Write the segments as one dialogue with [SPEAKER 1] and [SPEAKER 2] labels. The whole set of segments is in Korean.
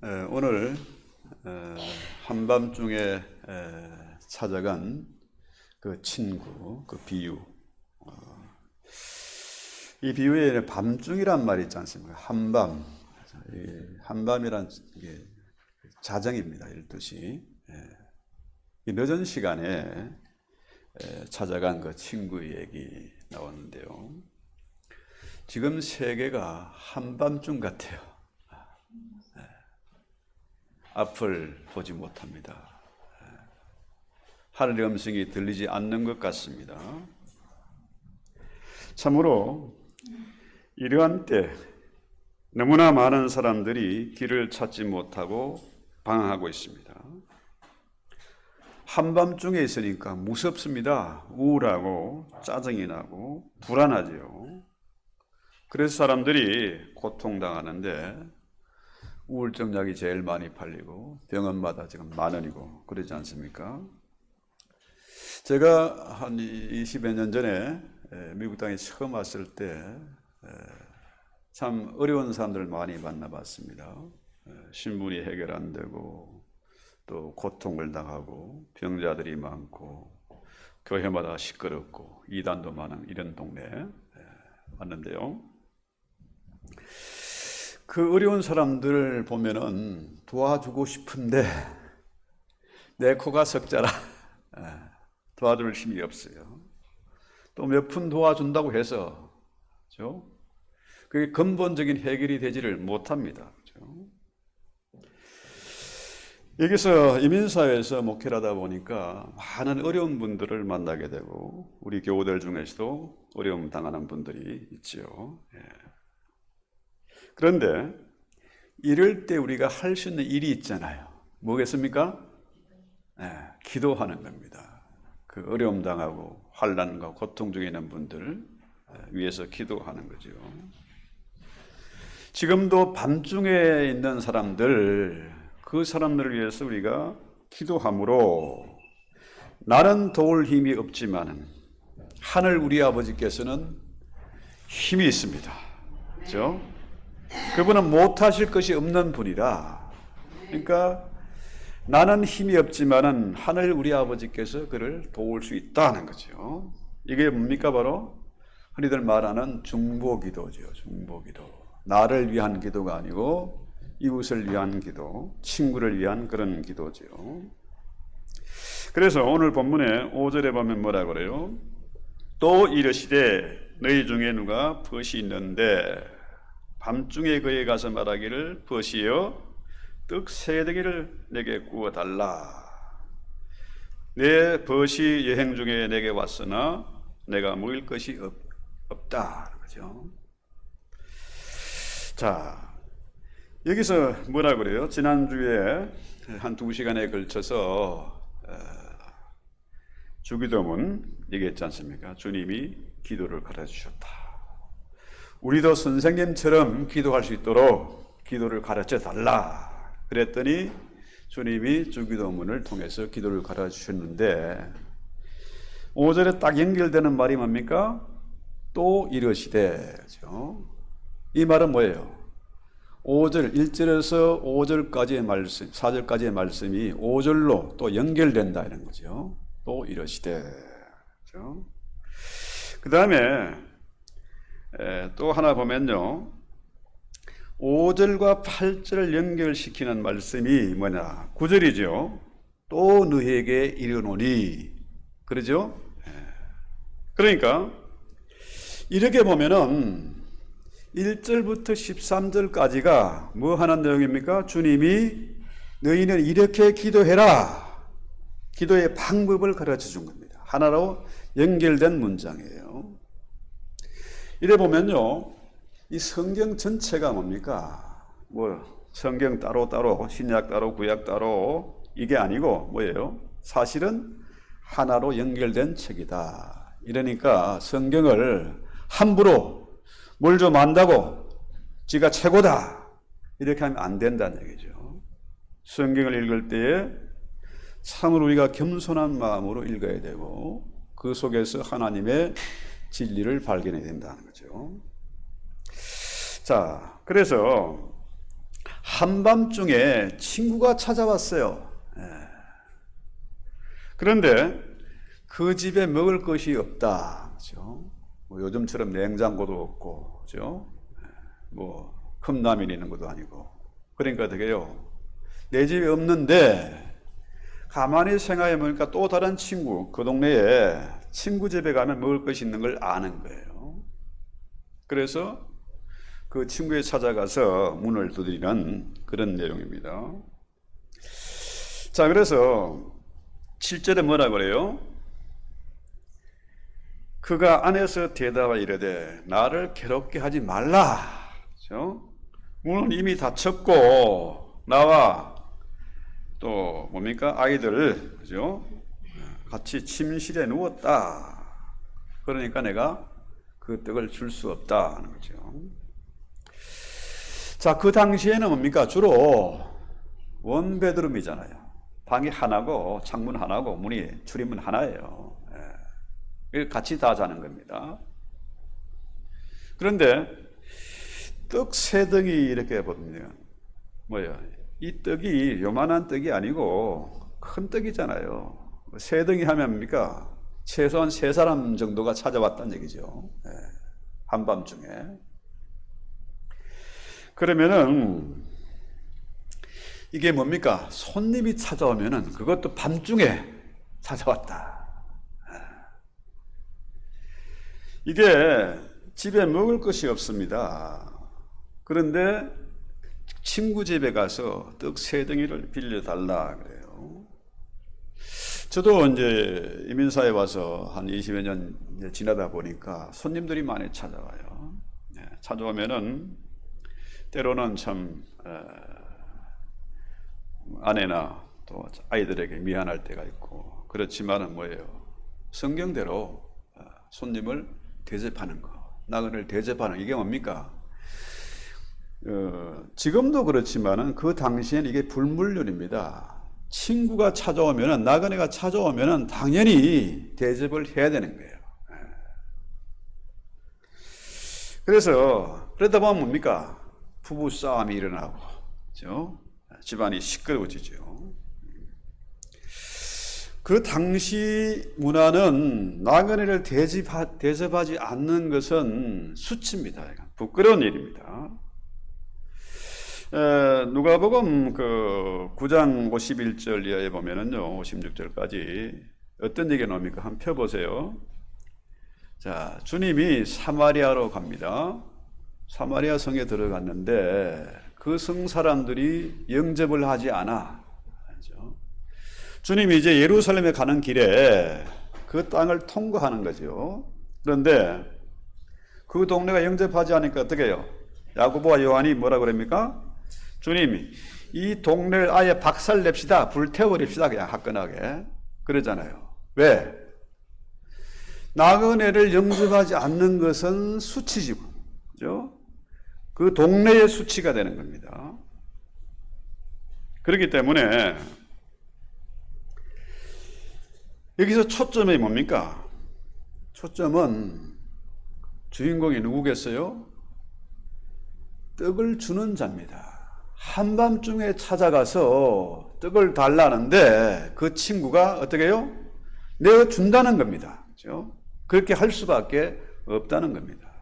[SPEAKER 1] 오늘 한밤중에 찾아간 그 친구, 그 비유. 이 비유에 밤중이란 말이 있지 않습니까? 한밤. 한밤이란 게 자정입니다. 12시. 이 늦은 시간에 찾아간 그 친구의 얘기 나오는데요. 지금 세계가 한밤중 같아요. 앞을 보지 못합니다. 하늘의 음성이 들리지 않는 것 같습니다. 참으로 이러한 때 너무나 많은 사람들이 길을 찾지 못하고 방황하고 있습니다. 한밤중에 있으니까 무섭습니다. 우울하고 짜증이 나고 불안하죠. 그래서 사람들이 고통당하는데 우울증 약이 제일 많이 팔리고 병원마다 지금 10,000원이고 그러지 않습니까? 제가 한 20여 년 전에 미국 땅에 처음 왔을 때 참 어려운 사람들을 많이 만나봤습니다. 신분이 해결 안 되고 또 고통을 당하고 병자들이 많고 교회마다 시끄럽고 이단도 많은 이런 동네에 왔는데요. 그 어려운 사람들을 보면은 도와주고 싶은데 내 코가 석자라 도와줄 힘이 없어요. 또 몇 푼 도와준다고 해서 그렇죠? 그게 근본적인 해결이 되지를 못합니다. 그렇죠? 여기서 이민사회에서 목회를 하다 보니까 많은 어려운 분들을 만나게 되고 우리 교우들 중에서도 어려움 당하는 분들이 있지요. 그런데 이럴 때 우리가 할 수 있는 일이 있잖아요. 뭐겠습니까? 기도하는 겁니다. 그 어려움 당하고 환난과 고통 중에 있는 분들 위해서 기도하는 거죠. 지금도 밤중에 있는 사람들, 그 사람들을 위해서 우리가 기도함으로 나는 도울 힘이 없지만 하늘 우리 아버지께서는 힘이 있습니다. 그렇죠? 그분은 못하실 것이 없는 분이라. 그러니까 나는 힘이 없지만은 하늘 우리 아버지께서 그를 도울 수 있다는 거죠. 이게 뭡니까? 바로 흔히들 말하는 중보기도죠. 중보기도. 나를 위한 기도가 아니고 이웃을 위한 기도, 친구를 위한 그런 기도죠. 그래서 오늘 본문에 5절에 보면 뭐라 그래요? 또 이르시되 너희 중에 누가 벗이 있는데 밤중에 그에 가서 말하기를 벗이여 떡 3덩이를 내게 구워달라. 내 벗이 여행 중에 내게 왔으나 내가 먹을 것이 없다. 그죠? 자, 여기서 뭐라 그래요? 지난주에 한 2시간에 걸쳐서 주기도문 얘기했지 않습니까? 주님이 기도를 가르쳐주셨다. 우리도 선생님처럼 기도할 수 있도록 기도를 가르쳐 달라. 그랬더니 주님이 주기도문을 통해서 기도를 가르쳐주셨는데 5절에 딱 연결되는 말이 뭡니까? 또 이르시되. 그렇죠? 이 말은 뭐예요? 5절, 1절에서 5절까지의 말씀, 4절까지의 말씀이 5절로 또 연결된다 이런 거죠. 또 이르시되. 그렇죠? 그 다음에 또 하나 보면요. 5절과 8절을 연결시키는 말씀이 뭐냐? 9절이죠. 또 너희에게 이르노니. 그러죠? 그러니까 이렇게 보면은 1절부터 13절까지가 뭐 하는 내용입니까? 주님이 너희는 이렇게 기도해라. 기도의 방법을 가르쳐 준 겁니다. 하나로 연결된 문장이에요. 이래 보면요. 이 성경 전체가 뭡니까? 뭐 성경 따로 신약 따로 구약 따로 이게 아니고 뭐예요? 사실은 하나로 연결된 책이다. 이러니까 성경을 함부로 뭘 좀 안다고 지가 최고다 이렇게 하면 안 된다는 얘기죠. 성경을 읽을 때에 참으로 우리가 겸손한 마음으로 읽어야 되고 그 속에서 하나님의 진리를 발견해야 된다는 거죠. 자, 그래서 한밤중에 친구가 찾아왔어요. 그런데 그 집에 먹을 것이 없다. 그죠? 뭐 요즘처럼 냉장고도 없고, 그죠? 뭐 컵라면이 있는 것도 아니고. 그러니까 어떻게요? 내 집에 없는데 가만히 생각해 보니까 또 다른 친구, 그 동네에 친구 집에 가면 먹을 것이 있는 걸 아는 거예요. 그래서 그 친구에 찾아가서 문을 두드리는 그런 내용입니다. 자, 그래서 7절에 뭐라 그래요? 그가 안에서 대답하여 이르되 나를 괴롭게 하지 말라. 그렇죠? 문은 이미 닫혔고 나와 또 뭡니까? 아이들, 그죠? 같이 침실에 누웠다. 그러니까 내가 그 떡을 줄 수 없다 하는 거죠. 자, 그 당시에는 뭡니까? 주로 원베드룸이잖아요. 방이 하나고 창문 하나고 문이 출입문 하나예요. 같이 다 자는 겁니다. 그런데 떡 세 덩이 이렇게 보면 뭐예요? 이 떡이 요만한 떡이 아니고 큰 떡이잖아요. 세 덩이 하면 뭡니까? 최소한 세 사람 정도가 찾아왔다는 얘기죠. 한밤중에. 그러면은 이게 뭡니까? 손님이 찾아오면은 그것도 밤중에 찾아왔다. 이게 집에 먹을 것이 없습니다. 그런데 친구 집에 가서 떡 세 덩이를 빌려달라 그래요. 저도 이제 이민사에 와서 한 20여 년 지나다 보니까 손님들이 많이 찾아와요. 찾아오면은 때로는 참 아내나 또 아이들에게 미안할 때가 있고, 그렇지만은 뭐예요? 성경대로 손님을 대접하는 거, 나그네를 대접하는 이게 뭡니까? 지금도 그렇지만은 그 당시엔 이게 불물륜입니다. 친구가 찾아오면은, 나그네가 찾아오면은 당연히 대접을 해야 되는 거예요. 그래서 그러다 보면 뭡니까? 부부 싸움이 일어나고, 그렇죠? 집안이 시끄러워지죠. 그 당시 문화는 나그네를 대접하지 않는 것은 수치입니다. 부끄러운 일입니다. 누가복음 그 9장 51절 이하에 보면은요, 56절까지 어떤 얘기가 나옵니까? 한번 펴보세요. 자, 주님이 사마리아로 갑니다. 사마리아 성에 들어갔는데 그 성 사람들이 영접을 하지 않아. 주님이 이제 예루살렘에 가는 길에 그 땅을 통과하는 거죠. 그런데 그 동네가 영접하지 않으니까 어떻게 해요? 야고보와 요한이 뭐라 그럽니까? 주님, 이 동네를 아예 박살냅시다. 불태워버립시다. 그냥 화끈하게. 그러잖아요. 왜? 나그네를 영접하지 않는 것은 수치지고, 그죠? 그 동네의 수치가 되는 겁니다. 그렇기 때문에 여기서 초점이 뭡니까? 초점은 주인공이 누구겠어요? 떡을 주는 자입니다. 한밤중에 찾아가서 떡을 달라는데 그 친구가 어떻게 해요? 내가 준다는 겁니다. 그렇죠? 그렇게 할 수밖에 없다는 겁니다.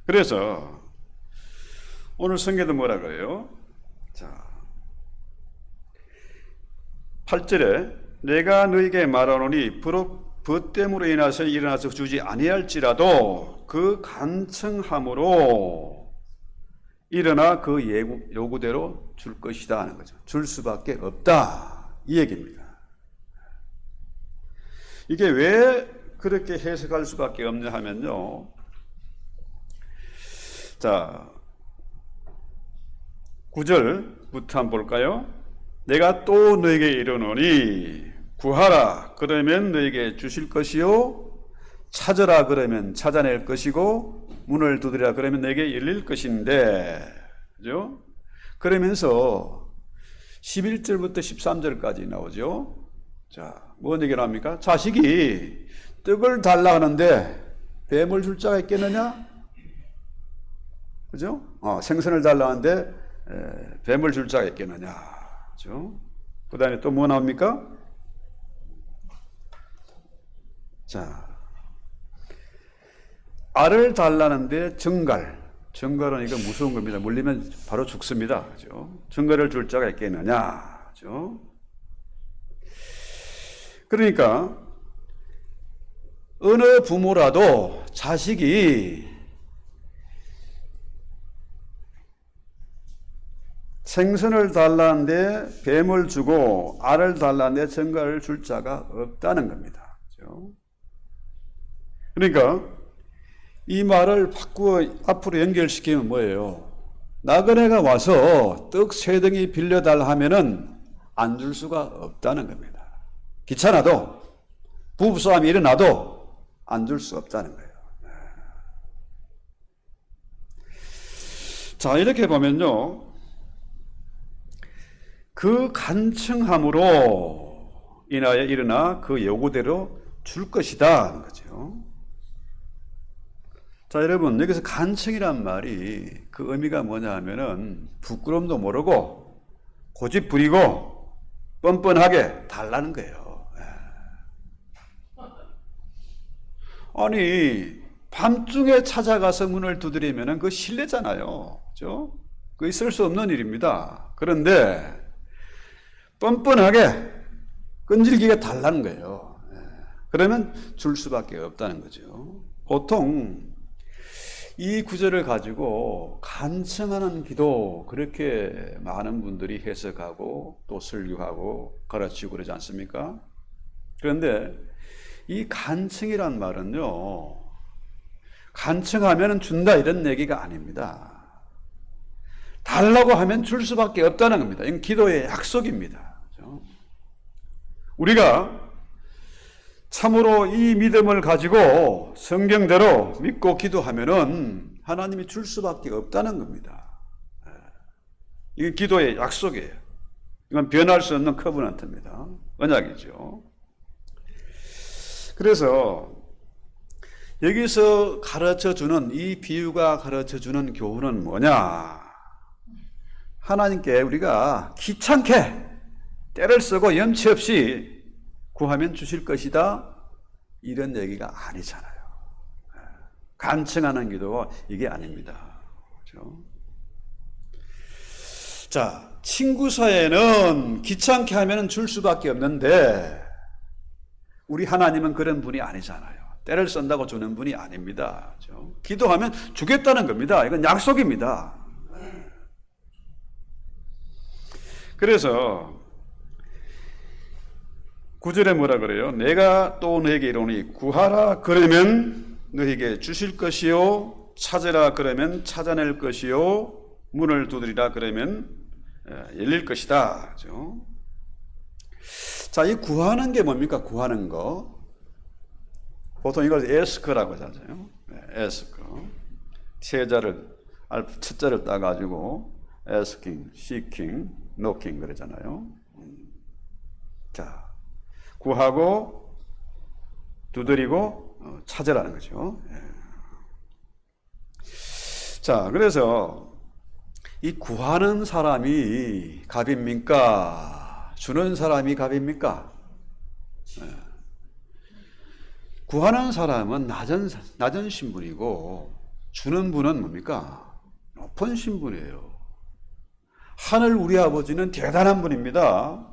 [SPEAKER 1] 그래서 오늘 성경도 뭐라 그래요? 자, 8절에 내가 너에게 말하노니 벗됨으로 인해서 일어나서 주지 아니할지라도 그 간청함으로 일어나 그 요구대로 줄 것이다 하는 거죠. 줄 수밖에 없다 이 얘기입니다. 이게 왜 그렇게 해석할 수밖에 없냐 하면요, 자 9절부터 한번 볼까요? 내가 또 너에게 이르노니 구하라 그러면 너에게 주실 것이요, 찾으라 그러면 찾아낼 것이고, 문을 두드리라 그러면 내게 열릴 것인데, 그죠? 그러면서 11절부터 13절까지 나오죠. 자, 뭔 얘기를 합니까? 자식이 떡을 달라 하는데 뱀을 줄 자가 있겠느냐? 그죠? 생선을 달라는데 뱀을 줄 자가 있겠느냐. 그죠? 그 다음에 또 뭐 나옵니까? 자, 알을 달라는데 정갈은 이거 무서운 겁니다. 물리면 바로 죽습니다. 그죠? 정갈을 줄 자가 있겠느냐. 그죠? 그러니까 어느 부모라도 자식이 생선을 달라는데 뱀을 주고 알을 달라는데 정갈을 줄 자가 없다는 겁니다. 그죠? 그러니까 이 말을 바꾸어 앞으로 연결시키면 뭐예요? 나그네가 와서 떡 3덩이 빌려달라 하면은 안 줄 수가 없다는 겁니다. 귀찮아도 부부싸움이 일어나도 안 줄 수 없다는 거예요. 자, 이렇게 보면요, 그 간청함으로 인하여 일어나 그 요구대로 줄 것이다 하는 거죠. 자, 여러분, 여기서 간청이란 말이 그 의미가 뭐냐 하면은 부끄럼도 모르고 고집 부리고 뻔뻔하게 달라는 거예요. 아니, 밤중에 찾아가서 문을 두드리면은 그거 실례잖아요. 그죠? 그거 있을 수 없는 일입니다. 그런데 뻔뻔하게 끈질기게 달라는 거예요. 그러면 줄 수밖에 없다는 거죠. 보통 이 구절을 가지고 간청하는 기도 그렇게 많은 분들이 해석하고 또 설교하고 가르치고 그러지 않습니까? 그런데 이 간청이란 말은요, 간청하면 준다 이런 얘기가 아닙니다. 달라고 하면 줄 수밖에 없다는 겁니다. 이건 기도의 약속입니다. 우리가 참으로 이 믿음을 가지고 성경대로 믿고 기도하면은 하나님이 줄 수밖에 없다는 겁니다. 이게 기도의 약속이에요. 이건 변할 수 없는 커버넌트입니다. 언약이죠. 그래서 여기서 가르쳐주는 이 비유가 가르쳐주는 교훈은 뭐냐? 하나님께 우리가 귀찮게 때를 쓰고 염치 없이 구하면 주실 것이다 이런 얘기가 아니잖아요. 간청하는 기도가 이게 아닙니다. 그렇죠? 자, 친구 사이에는 귀찮게 하면 줄 수밖에 없는데 우리 하나님은 그런 분이 아니잖아요. 때를 쓴다고 주는 분이 아닙니다. 그렇죠? 기도하면 주겠다는 겁니다. 이건 약속입니다. 그래서 9절에 뭐라 그래요? 내가 또 너에게 이르노니 구하라 그러면 너에게 주실 것이요 찾으라 그러면 찾아낼 것이요 문을 두드리라 그러면 열릴 것이다. 그렇죠? 자, 이 구하는 게 뭡니까? 구하는 거. 보통 이걸 에스크라고 하잖아요. 에스크. 첫 자를 따가지고 asking, seeking, knocking 그러잖아요. 자, 구하고 두드리고 찾으라는 거죠. 자, 그래서 이 구하는 사람이 갑입니까? 주는 사람이 갑입니까? 구하는 사람은 낮은 신분이고 주는 분은 뭡니까? 높은 신분이에요. 하늘 우리 아버지는 대단한 분입니다.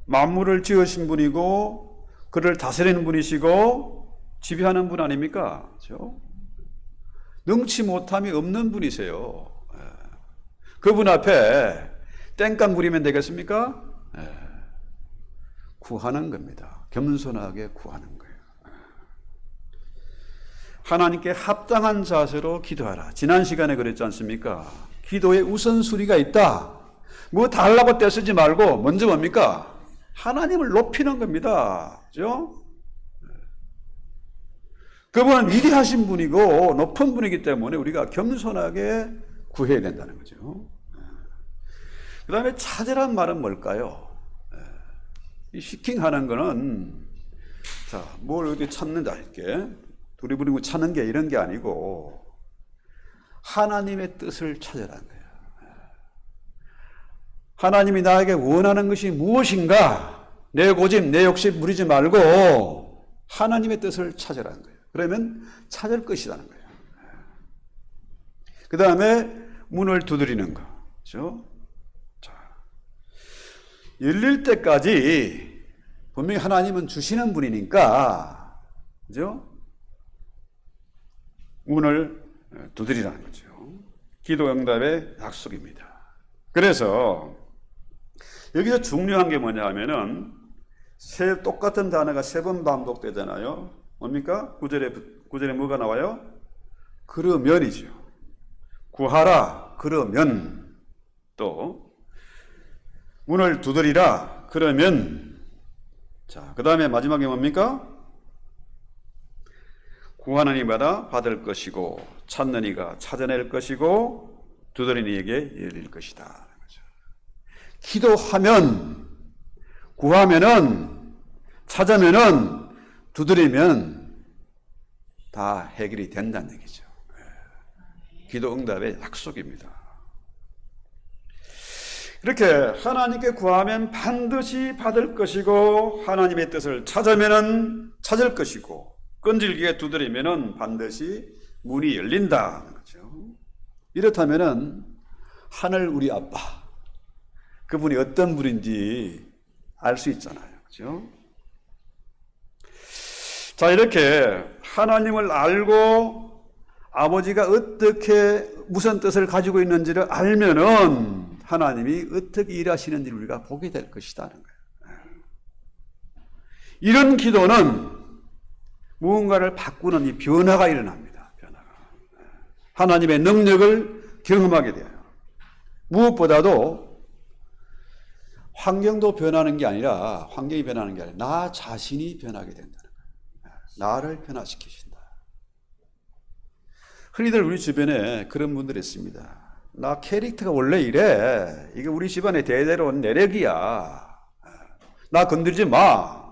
[SPEAKER 1] 만물을 지으신 분이고 그를 다스리는 분이시고 지배하는 분 아닙니까? 그렇죠? 능치 못함이 없는 분이세요. 그분 앞에 땡깡 부리면 되겠습니까? 구하는 겁니다. 겸손하게 구하는 거예요. 하나님께 합당한 자세로 기도하라. 지난 시간에 그랬지 않습니까? 기도에 우선순위가 있다. 뭐 달라고 떼쓰지 말고 먼저 뭡니까? 하나님을 높이는 겁니다. 그죠? 그분은 위대하신 분이고 높은 분이기 때문에 우리가 겸손하게 구해야 된다는 거죠. 그 다음에 찾으란 말은 뭘까요? 이 시킹하는 거는 자, 뭘 어디 찾는다 이렇게 두리부리고 찾는 게 이런 게 아니고 하나님의 뜻을 찾으라는 거예요. 하나님이 나에게 원하는 것이 무엇인가? 내 고집, 내 욕심 부리지 말고 하나님의 뜻을 찾으라는 거예요. 그러면 찾을 것이라는 거예요. 그 다음에 문을 두드리는 거. 그렇죠? 자, 열릴 때까지 분명히 하나님은 주시는 분이니까, 그죠? 문을 두드리라는 거죠. 기도 응답의 약속입니다. 그래서 여기서 중요한 게 뭐냐 하면은 똑같은 단어가 3번 반복되잖아요. 뭡니까? 9절에 뭐가 나와요? 그러면이죠. 구하라, 그러면. 또 문을 두드리라, 그러면. 자, 그 다음에 마지막에 뭡니까? 구하는 이마다 받을 것이고 찾는 이가 찾아낼 것이고 두드리는 이에게 열릴 것이다. 기도하면, 구하면은, 찾으면은, 두드리면 다 해결이 된다는 얘기죠. 기도 응답의 약속입니다. 이렇게 하나님께 구하면 반드시 받을 것이고 하나님의 뜻을 찾으면은 찾을 것이고 끈질기게 두드리면은 반드시 문이 열린다는 거죠. 이렇다면은 하늘 우리 아빠, 그분이 어떤 분인지 알 수 있잖아요. 그렇죠? 자, 이렇게 하나님을 알고 아버지가 어떻게 무슨 뜻을 가지고 있는지를 알면은 하나님이 어떻게 일하시는지를 우리가 보게 될 것이다는 거예요. 이런 기도는 무언가를 바꾸는 이 변화가 일어납니다. 변화가. 하나님의 능력을 경험하게 돼요. 무엇보다도 환경도 변하는 게 아니라, 환경이 변하는 게 아니라 나 자신이 변하게 된다는 거예요. 나를 변화시키신다. 흔히들 우리 주변에 그런 분들이 있습니다. 나 캐릭터가 원래 이래. 이게 우리 집안의 대대로 온 내력이야. 나 건들지 마.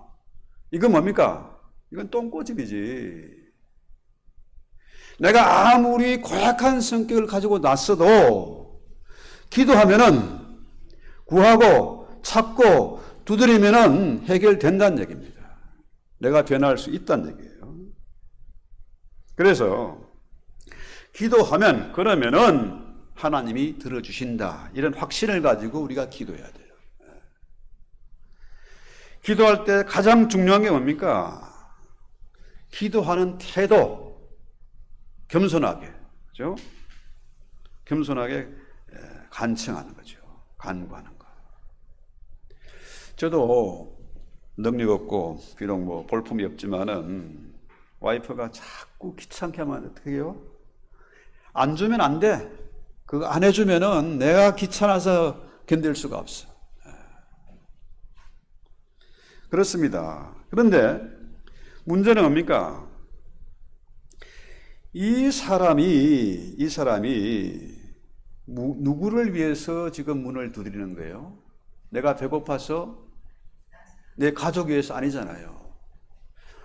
[SPEAKER 1] 이건 뭡니까? 이건 똥꼬집이지. 내가 아무리 고약한 성격을 가지고 났어도 기도하면은 구하고 찾고 두드리면은 해결된다는 얘기입니다. 내가 변할 수 있다는 얘기예요. 그래서 기도하면 그러면은 하나님이 들어주신다. 이런 확신을 가지고 우리가 기도해야 돼요. 기도할 때 가장 중요한 게 뭡니까? 기도하는 태도, 겸손하게, 그죠? 겸손하게 간청하는 거죠. 간구하는 거. 저도 능력 없고 비록 뭐 볼품이 없지만은 와이프가 자꾸 귀찮게 하면 어떻게 해요? 안 주면 안 돼. 그거 안 해주면은 내가 귀찮아서 견딜 수가 없어. 그렇습니다. 그런데 문제는 뭡니까? 이 사람이 누구를 위해서 지금 문을 두드리는 거예요? 내가 배고파서 내 가족 위해서 아니잖아요.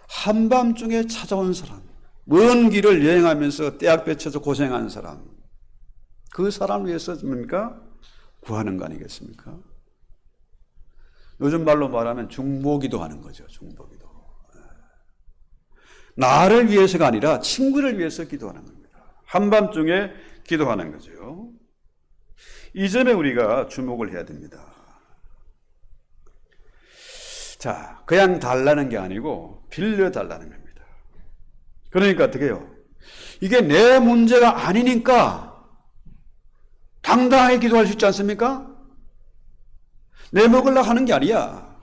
[SPEAKER 1] 한밤중에 찾아온 사람, 먼 길을 여행하면서 떼약 배쳐서 고생한 사람, 그 사람을 위해서 뭡니까? 구하는 거 아니겠습니까? 요즘 말로 말하면 중보기도 하는 거죠. 중보기도. 나를 위해서가 아니라 친구를 위해서 기도하는 겁니다. 한밤중에 기도하는 거죠. 이 점에 우리가 주목을 해야 됩니다. 자, 그냥 달라는 게 아니고 빌려 달라는 겁니다. 그러니까 어떻게 해요? 이게 내 문제가 아니니까 당당하게 기도할 수 있지 않습니까? 내 먹으려고 하는 게 아니야.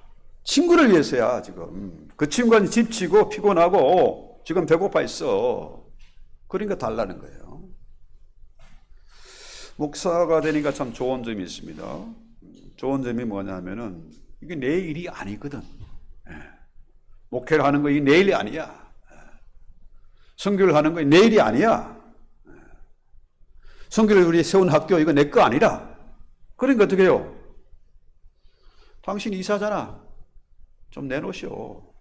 [SPEAKER 1] 친구를 위해서야, 지금. 그 친구가 지치고 피곤하고 지금 배고파 있어. 그러니까 달라는 거예요. 목사가 되니까 참 좋은 점이 있습니다. 좋은 점이 뭐냐 하면은 이게 내 일이 아니거든. 목회를 하는 거 이게 내 일이 아니야. 선교를 하는 거 내 일이 아니야. 선교를 우리 세운 학교 이거 내 거 아니라. 그러니까 어떻게 해요? 당신 이사잖아. 좀 내놓으시오.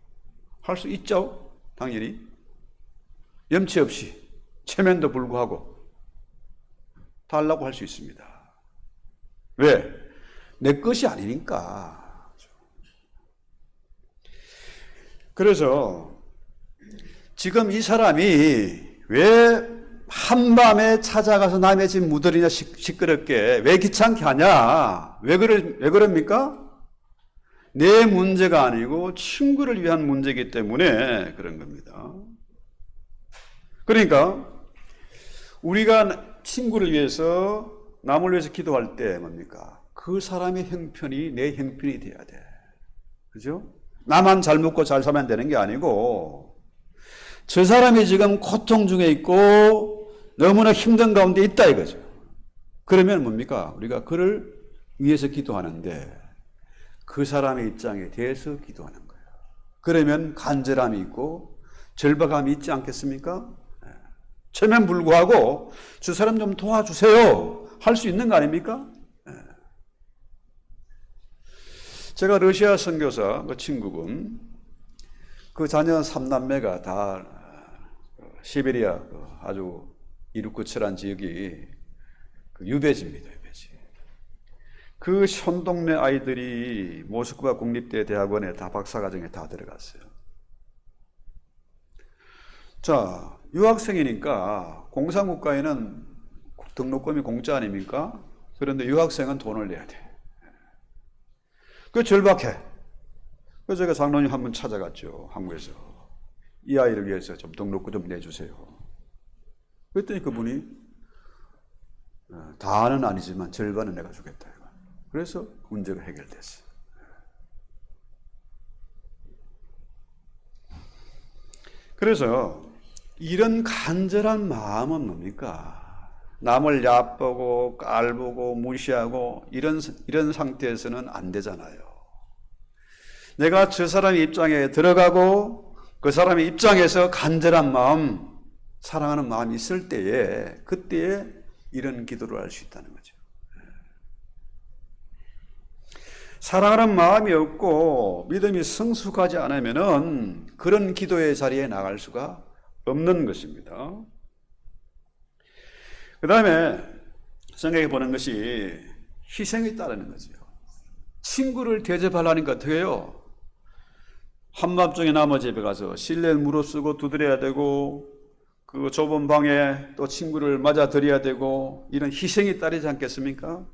[SPEAKER 1] 할 수 있죠? 당연히. 염치 없이. 체면도 불구하고. 달라고 할 수 있습니다. 왜? 내 것이 아니니까. 그래서 지금 이 사람이 왜 한밤에 찾아가서 남의 집 무더리냐 시끄럽게 왜 귀찮게 하냐? 왜 그럽니까? 내 문제가 아니고 친구를 위한 문제이기 때문에 그런 겁니다. 그러니까 우리가 친구를 위해서 남을 위해서 기도할 때 뭡니까? 그 사람의 형편이 내 형편이 돼야 돼. 그죠? 나만 잘 먹고 잘 살면 되는 게 아니고 저 사람이 지금 고통 중에 있고 너무나 힘든 가운데 있다 이거죠. 그러면 뭡니까? 우리가 그를 위해서 기도하는데 그 사람의 입장에 대해서 기도하는 거예요. 그러면 간절함이 있고 절박함이 있지 않겠습니까? 처음엔 불구하고 저 사람 좀 도와주세요 할 수 있는 거 아닙니까? 제가 러시아 선교사 그 친구분 그 자녀 3남매가 다 시베리아 아주 이륙거처란 지역이 그 유배지입니다. 유배지. 그 현동네 아이들이 모스크바 국립대 대학원에 다 박사과정에 다 들어갔어요. 자, 유학생이니까 공산국가에는 등록금이 공짜 아닙니까? 그런데 유학생은 돈을 내야 돼. 그 절박해. 그래서 제가 장로님 한 번 찾아갔죠. 한국에서. 이 아이를 위해서 좀 등록금 좀 내주세요. 그랬더니 그분이 다는 아니지만 절반은 내가 주겠다. 그래서 문제가 해결됐어요. 그래서 이런 간절한 마음은 뭡니까? 남을 얕보고 깔보고 무시하고 이런 상태에서는 안 되잖아요. 내가 저 사람의 입장에 들어가고 그 사람의 입장에서 간절한 마음, 사랑하는 마음이 있을 때에 그때에 이런 기도를 할 수 있다는 거죠. 사랑하는 마음이 없고 믿음이 성숙하지 않으면은 그런 기도의 자리에 나갈 수가 없는 것입니다. 그 다음에 생각해 보는 것이 희생이 따르는 거죠. 친구를 대접하려니까 어떻게 해요? 한밤중에 남의 집에 가서 실내 무릅쓰고 두드려야 되고 그 좁은 방에 또 친구를 맞아들여야 되고 이런 희생이 따르지 않겠습니까?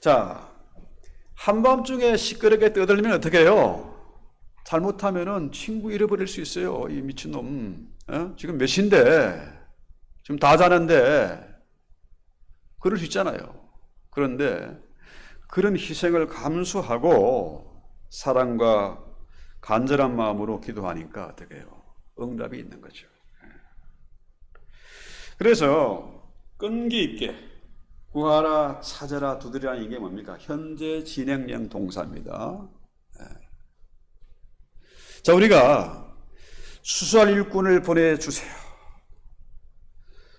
[SPEAKER 1] 자, 한밤중에 시끄럽게 떠들면 어떻게 해요? 잘못하면은 친구 잃어버릴 수 있어요. 이 미친놈. 지금 몇 시인데 지금 다 자는데 그럴 수 있잖아요. 그런데 그런 희생을 감수하고 사랑과 간절한 마음으로 기도하니까 어떻게 해요? 응답이 있는 거죠. 그래서 끈기 있게 구하라, 찾아라, 두드리라 이게 뭡니까? 현재 진행형 동사입니다. 자, 우리가 수살 일꾼을 보내주세요.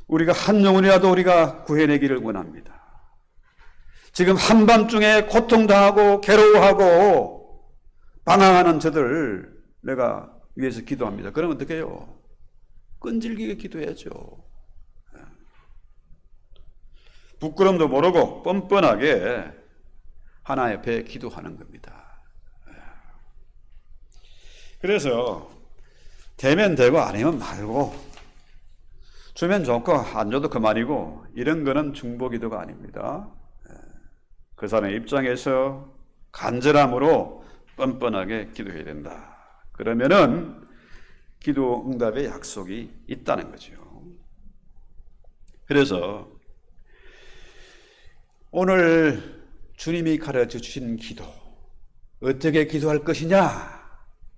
[SPEAKER 1] 우리가 한 영혼이라도 우리가 구해내기를 원합니다. 지금 한밤중에 고통당하고 괴로워하고 방황하는 저들 내가 위해서 기도합니다. 그러면 어떻게 해요? 끈질기게 기도해야죠. 부끄럼도 모르고 뻔뻔하게 하나님 앞에 기도하는 겁니다. 그래서 되면 되고 아니면 말고 주면 좋고 안 줘도 그만이고 이런 거는 중보기도가 아닙니다. 그 사람의 입장에서 간절함으로 뻔뻔하게 기도해야 된다. 그러면은 기도 응답의 약속이 있다는 거죠. 그래서 오늘 주님이 가르쳐 주신 기도, 어떻게 기도할 것이냐?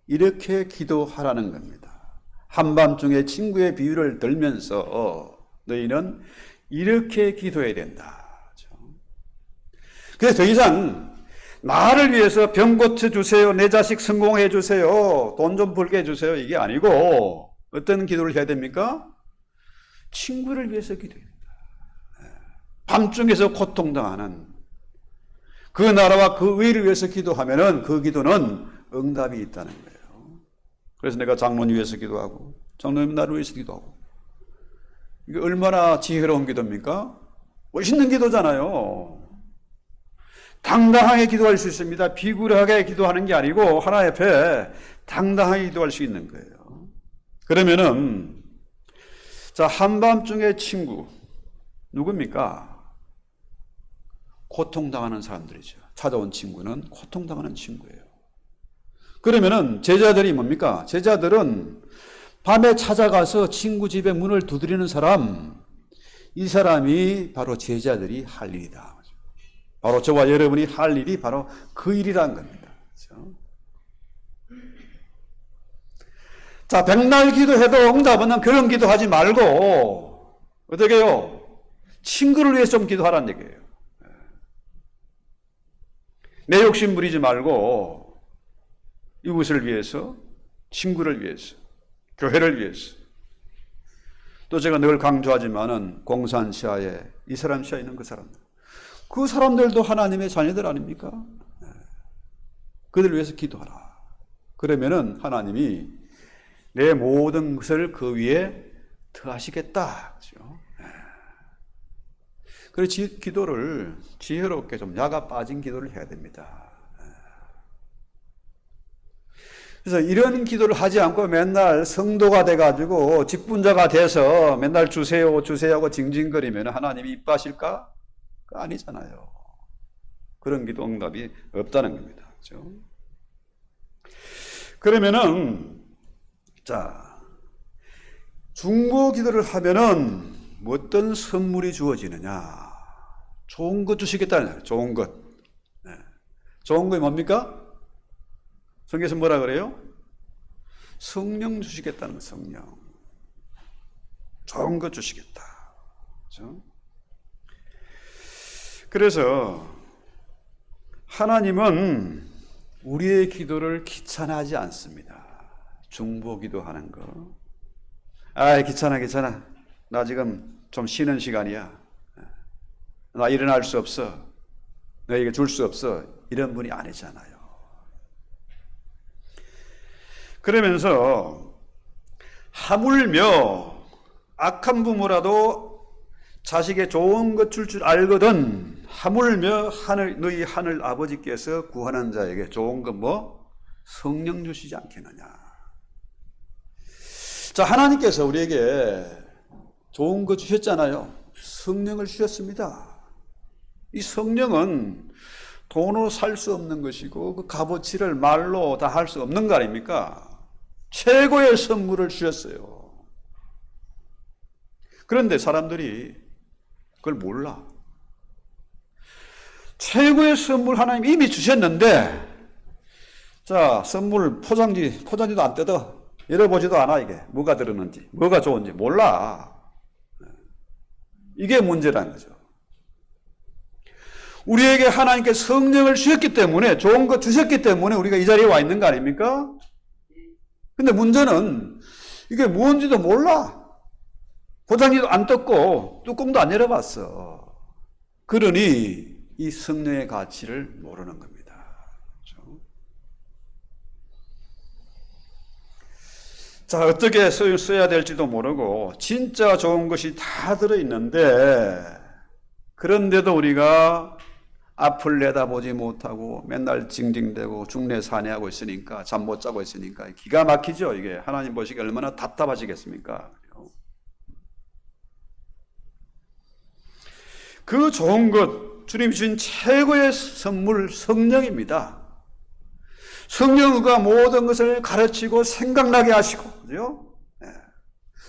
[SPEAKER 1] 이렇게 기도하라는 겁니다. 한밤중에 친구의 비유를 들면서 너희는 이렇게 기도해야 된다. 그래서 더 이상 나를 위해서 병 고쳐주세요, 내 자식 성공해 주세요, 돈 좀 벌게 해주세요 이게 아니고 어떤 기도를 해야 됩니까? 친구를 위해서 기도해야 된다. 밤중에서 고통당하는 그 나라와 그 의를 위해서 기도하면은 그 기도는 응답이 있다는 거예요. 그래서 내가 장로님 위해서 기도하고 장로님 나를 위해서 기도하고 이게 얼마나 지혜로운 기도입니까? 멋있는 기도잖아요. 당당하게 기도할 수 있습니다. 비굴하게 기도하는 게 아니고 하나님 앞에 당당하게 기도할 수 있는 거예요. 그러면은 자, 한밤중에 친구 누굽니까? 고통당하는 사람들이죠. 찾아온 친구는 고통당하는 친구예요. 그러면은 제자들이 뭡니까? 제자들은 밤에 찾아가서 친구 집에 문을 두드리는 사람, 이 사람이 바로 제자들이 할 일이다. 바로 저와 여러분이 할 일이 바로 그 일이라는 겁니다. 그렇죠? 자, 백날 기도해도 응답 없는 그런 기도하지 말고 어떻게 해요? 친구를 위해서 좀 기도하라는 얘기예요. 내 욕심 부리지 말고 이웃을 위해서, 친구를 위해서, 교회를 위해서. 또 제가 늘 강조하지만은 공산 시하에 이 사람 시하에 있는 그 사람들도 하나님의 자녀들 아닙니까? 그들 위해서 기도하라. 그러면은 하나님이 내 모든 것을 그 위에 더하시겠다. 그렇죠? 그래서 기도를 지혜롭게 좀 야가 빠진 기도를 해야 됩니다. 그래서 이런 기도를 하지 않고 맨날 성도가 돼가지고 직분자가 돼서 맨날 주세요 주세요 하고 징징거리면 하나님이 이뻐하실까? 아니잖아요. 그런 기도 응답이 없다는 겁니다. 그렇죠? 그러면은 자, 중보 기도를 하면은 어떤 선물이 주어지느냐? 좋은 것 주시겠다는 거예요. 좋은 것. 네. 좋은 것이 뭡니까? 성경에서 뭐라 그래요? 성령 주시겠다는 거예요. 성령. 좋은 것 주시겠다. 그렇죠? 그래서 하나님은 우리의 기도를 귀찮아하지 않습니다. 중보 기도하는 거. 아, 귀찮아. 나 지금 좀 쉬는 시간이야. 나 일어날 수 없어. 너에게 줄 수 없어. 이런 분이 아니잖아요. 그러면서 하물며 악한 부모라도 자식의 좋은 것 줄 줄 알거든 하물며 너희 하늘 아버지께서 구하는 자에게 좋은 것 뭐? 성령 주시지 않겠느냐. 자, 하나님께서 우리에게 좋은 거 주셨잖아요. 성령을 주셨습니다. 이 성령은 돈으로 살 수 없는 것이고 그 값어치를 말로 다 할 수 없는 거 아닙니까? 최고의 선물을 주셨어요. 그런데 사람들이 그걸 몰라. 최고의 선물 하나님 이미 주셨는데, 자, 선물 포장지도 안 뜯어. 열어보지도 않아, 이게. 뭐가 들었는지, 뭐가 좋은지 몰라. 이게 문제라는 거죠. 우리에게 하나님께 성령을 주셨기 때문에, 좋은 거 주셨기 때문에 우리가 이 자리에 와 있는 거 아닙니까? 근데 문제는 이게 뭔지도 몰라. 포장지도 안 떴고 뚜껑도 안 열어봤어. 그러니 이 성령의 가치를 모르는 겁니다. 그렇죠? 자, 어떻게 써야 될지도 모르고 진짜 좋은 것이 다 들어있는데 그런데도 우리가 앞을 내다보지 못하고 맨날 징징대고 중내산해하고 있으니까 잠 못 자고 있으니까 기가 막히죠. 이게 하나님 보시기에 얼마나 답답하시겠습니까? 그 좋은 것, 주님 주신 최고의 선물 성령입니다. 성령 그가 모든 것을 가르치고 생각나게 하시고, 그죠?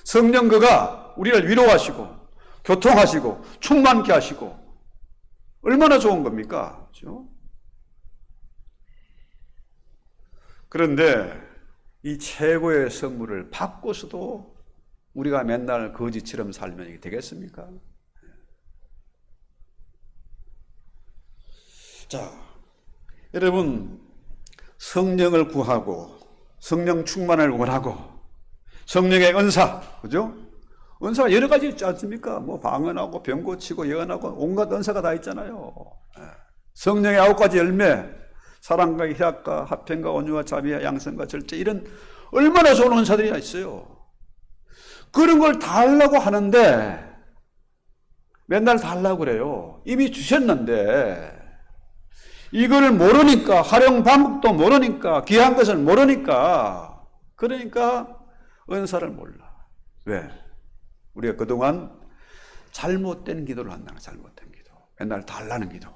[SPEAKER 1] 성령 그가 우리를 위로하시고, 교통하시고, 충만케 하시고, 얼마나 좋은 겁니까? 그죠? 그런데 이 최고의 선물을 받고서도 우리가 맨날 거지처럼 살면 이게 되겠습니까? 자, 여러분 성령을 구하고 성령 충만을 원하고 성령의 은사, 그죠? 은사가 여러 가지 있지 않습니까? 뭐 방언하고 병 고치고 예언하고 온갖 은사가 다 있잖아요. 성령의 9가지 열매, 사랑과 희락과 화평과 온유와 자비와 양선과 절제, 이런 얼마나 좋은 은사들이 있어요. 그런 걸 달라고 하는데 맨날 달라고 그래요. 이미 주셨는데 이걸 모르니까, 활용 방법도 모르니까, 귀한 것을 모르니까, 그러니까 은사를 몰라. 왜? 우리가 그동안 잘못된 기도를 한다는 거야. 잘못된 기도. 맨날 달라는 기도.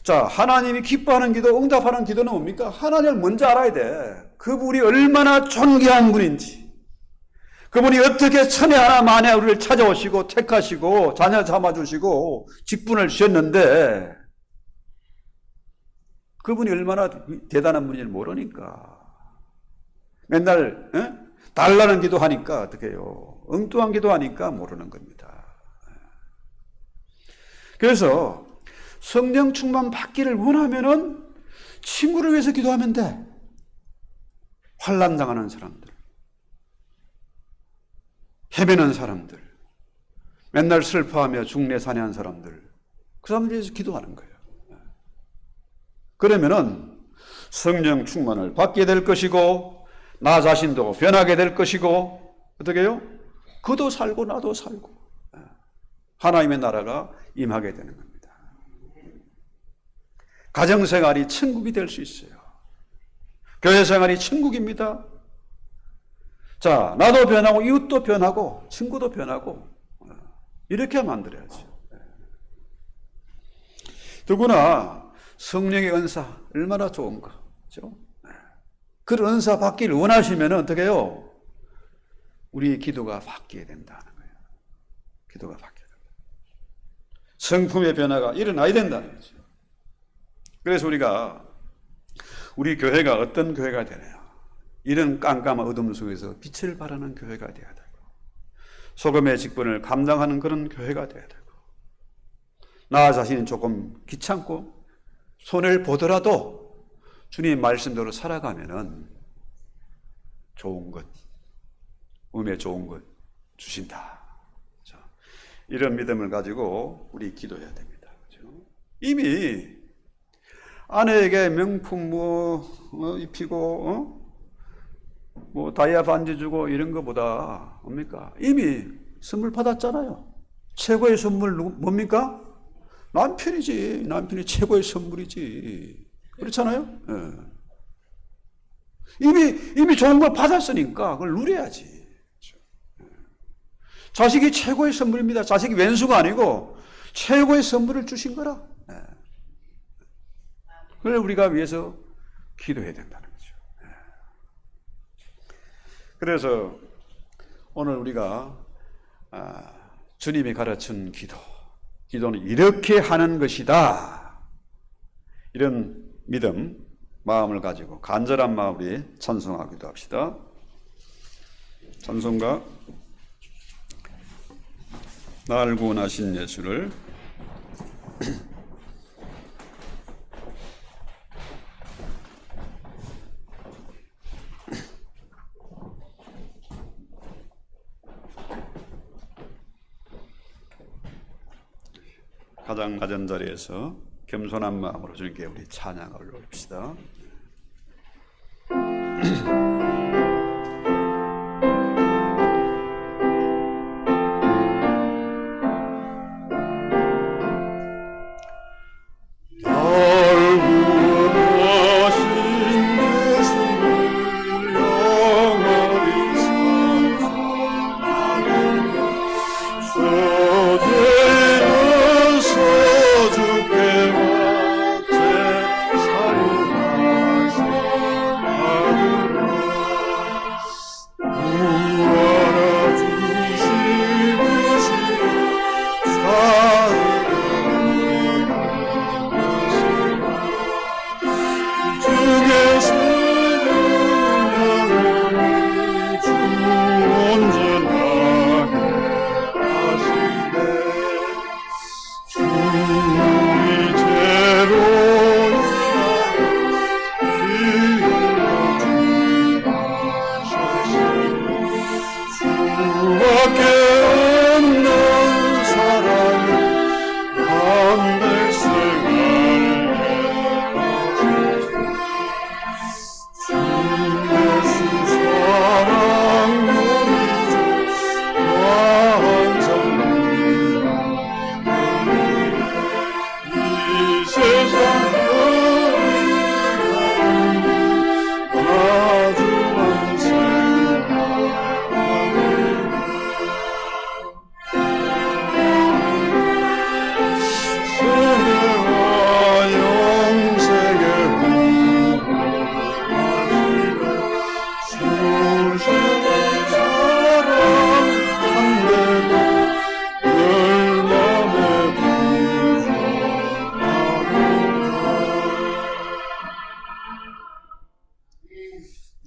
[SPEAKER 1] 자, 하나님이 기뻐하는 기도, 응답하는 기도는 뭡니까? 하나님을 먼저 알아야 돼. 그분이 얼마나 존귀한 분인지, 그분이 어떻게 천에 하나 만에 우리를 찾아오시고 택하시고 자녀 삼아주시고 직분을 주셨는데 그분이 얼마나 대단한 분인지 모르니까 맨날 달라는 기도하니까 어떻게 해요? 엉뚱한 기도하니까 모르는 겁니다. 그래서 성령 충만 받기를 원하면은 친구를 위해서 기도하면 돼. 환난 당하는 사람들, 헤매는 사람들, 맨날 슬퍼하며 중내산해한 사람들, 그 사람들 위해서 기도하는 거예요. 그러면은 성령 충만을 받게 될 것이고 나 자신도 변하게 될 것이고 어떻게 해요? 그도 살고 나도 살고 하나님의 나라가 임하게 되는 겁니다. 가정생활이 천국이 될 수 있어요. 교회생활이 천국입니다. 자, 나도 변하고 이웃도 변하고 친구도 변하고 이렇게 만들어야지. 더구나 성령의 은사 얼마나 좋은가, 그렇죠? 그런 은사 받기를 원하시면 어떻게 해요? 우리 기도가 바뀌게 된다는 거예요. 기도가 바뀌게 된다. 성품의 변화가 일어나야 된다는 거죠. 그래서 우리 교회가 어떤 교회가 되나요? 이런 깜깜한 어둠 속에서 빛을 발하는 교회가 되어야 되고, 소금의 직분을 감당하는 그런 교회가 되어야 되고, 나 자신이 조금 귀찮고 손해를 보더라도 주님 말씀대로 살아가면은 좋은 것, 음에 좋은 것 주신다. 이런 믿음을 가지고 우리 기도해야 됩니다. 이미 아내에게 명품 입히고 다이아 반지 주고 이런 것보다 뭡니까? 이미 선물 받았잖아요. 최고의 선물 뭡니까? 남편이지. 남편이 최고의 선물이지. 그렇잖아요? 네. 이미 좋은 걸 받았으니까 그걸 누려야지. 자식이 최고의 선물입니다. 자식이 왼수가 아니고 최고의 선물을 주신 거라. 네. 그걸 우리가 위해서 기도해야 된다는 거죠. 네. 그래서 오늘 우리가 주님이 가르친 기도는 이렇게 하는 것이다. 이런 믿음, 마음을 가지고 간절한 마음으로 찬송하기도 합시다. 찬송가 날 구원하신 예수를 가장 낮은 자리에서 겸손한 마음으로 주님께 우리 찬양을 올립시다.
[SPEAKER 2] 주께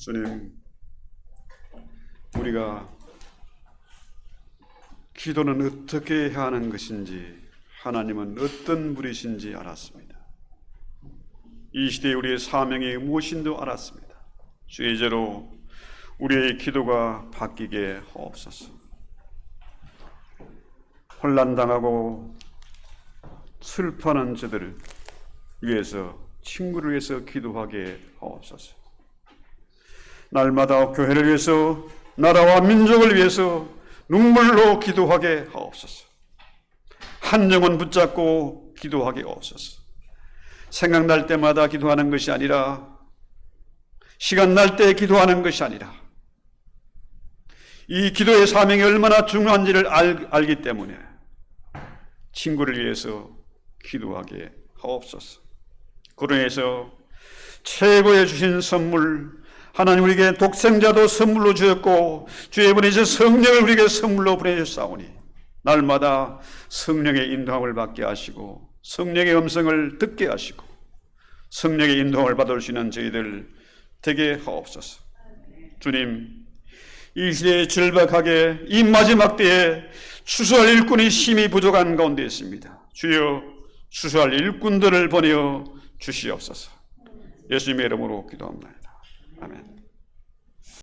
[SPEAKER 1] 주님, 우리가 기도는 어떻게 해야 하는 것인지, 하나님은 어떤 분이신지 알았습니다. 이 시대에 우리의 사명이 무엇인지도 알았습니다. 주의 제로 우리의 기도가 바뀌게 하옵소서. 혼란당하고 슬퍼하는 저들을 위해서, 친구를 위해서 기도하게 하옵소서. 날마다 교회를 위해서, 나라와 민족을 위해서 눈물로 기도하게 하옵소서. 한 영혼 붙잡고 기도하게 하옵소서. 생각날 때마다 기도하는 것이 아니라, 시간 날 때 기도하는 것이 아니라, 이 기도의 사명이 얼마나 중요한지를 알기 때문에 친구를 위해서 기도하게 하옵소서. 그러해서 최고의 주신 선물, 하나님 우리에게 독생자도 선물로 주었고 주의 보내신 성령을 우리에게 선물로 보내주셨사오니, 날마다 성령의 인도함을 받게 하시고 성령의 음성을 듣게 하시고 성령의 인도함을 받을 수 있는 저희들 되게 하옵소서. 주님, 이 시대에 절박하게 이 마지막 때에 추수할 일꾼이 심히 부족한 가운데 있습니다. 주여, 추수할 일꾼들을 보내어 주시옵소서. 예수님의 이름으로 기도합니다. 아멘.